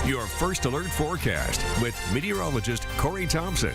Your first alert forecast with meteorologist Corey Thompson.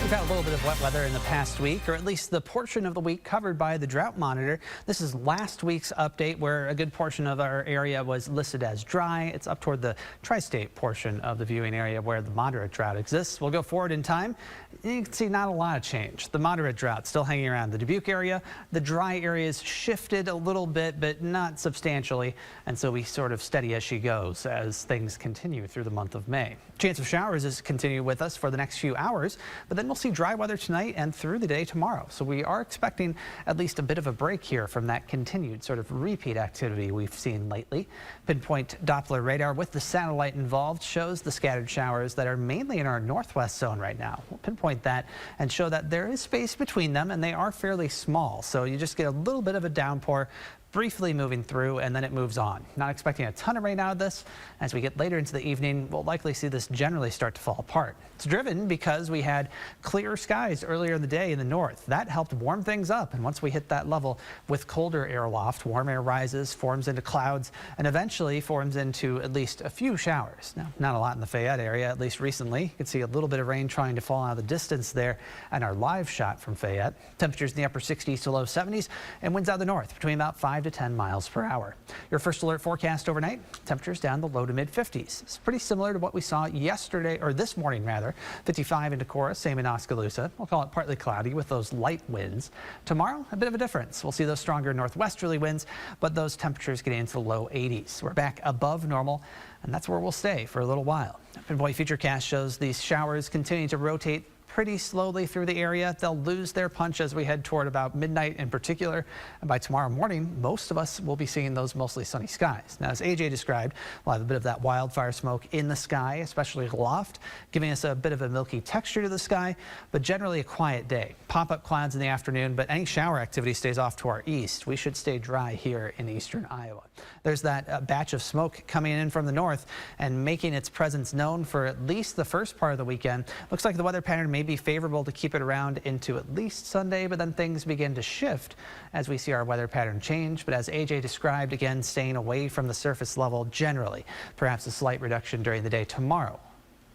We've had a little bit of wet weather in the past week, or at least the portion of the week covered by the drought monitor. This is last week's update where a good portion of our area was listed as dry. It's up toward the tri-state portion of the viewing area where the moderate drought exists. We'll go forward in time. You can see not a lot of change. The moderate drought still hanging around the Dubuque area. The dry areas shifted a little bit, but not substantially. And so we sort of steady as she goes as things continue through the month of May. Chance of showers is continue with us for the next few hours, but then we'll see dry weather tonight and through the day tomorrow. So we are expecting at least a bit of a break here from that continued sort of repeat activity we've seen lately. Pinpoint Doppler radar with the satellite involved shows the scattered showers that are mainly in our northwest zone right now. We'll pinpoint that and show that there is space between them and they are fairly small. So you just get a little bit of a downpour briefly moving through, and then it moves on. Not expecting a ton of rain out of this. As we get later into the evening, we'll likely see this generally start to fall apart. It's driven because we had clear skies earlier in the day in the north. That helped warm things up, and once we hit that level with colder air aloft, warm air rises, forms into clouds, and eventually forms into at least a few showers. Now, not a lot in the Fayette area, at least recently. You can see a little bit of rain trying to fall out of the distance there and our live shot from Fayette. Temperatures in the upper 60s to low 70s, and winds out of the north between about 5 to 10 miles per hour. Your first alert forecast overnight, temperatures down the low to mid 50s. It's pretty similar to what we saw yesterday, or this morning rather. 55 in Decorah, same in Oskaloosa. We'll call it partly cloudy with those light winds. Tomorrow, a bit of a difference. We'll see those stronger northwesterly winds, but those temperatures getting into the low 80s. We're back above normal, and that's where we'll stay for a little while. Pinpoint Futurecast shows these showers continue to rotate pretty slowly through the area. They'll lose their punch as we head toward about midnight in particular. And by tomorrow morning, most of us will be seeing those mostly sunny skies. Now, as AJ described, we'll have a bit of that wildfire smoke in the sky, especially aloft, giving us a bit of a milky texture to the sky, but generally a quiet day. Pop-up clouds in the afternoon, but any shower activity stays off to our east. We should stay dry here in eastern Iowa. There's that batch of smoke coming in from the north and making its presence known for at least the first part of the weekend. Looks like the weather pattern may be favorable to keep it around into at least Sunday, but then things begin to shift as we see our weather pattern change. But as AJ described, again, staying away from the surface level generally, perhaps a slight reduction during the day tomorrow.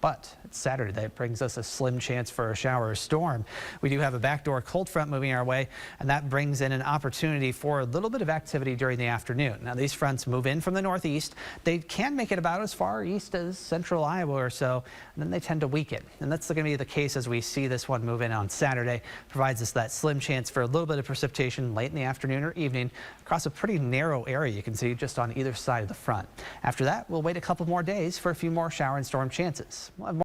But it's Saturday. That brings us a slim chance for a shower or storm. We do have a backdoor cold front moving our way, and that brings in an opportunity for a little bit of activity during the afternoon. Now, these fronts move in from the northeast. They can make it about as far east as central Iowa or so, and then they tend to weaken. And that's going to be the case as we see this one move in on Saturday. Provides us that slim chance for a little bit of precipitation late in the afternoon or evening across a pretty narrow area you can see just on either side of the front. After that, we'll wait a couple more days for a few more shower and storm chances. We'll have more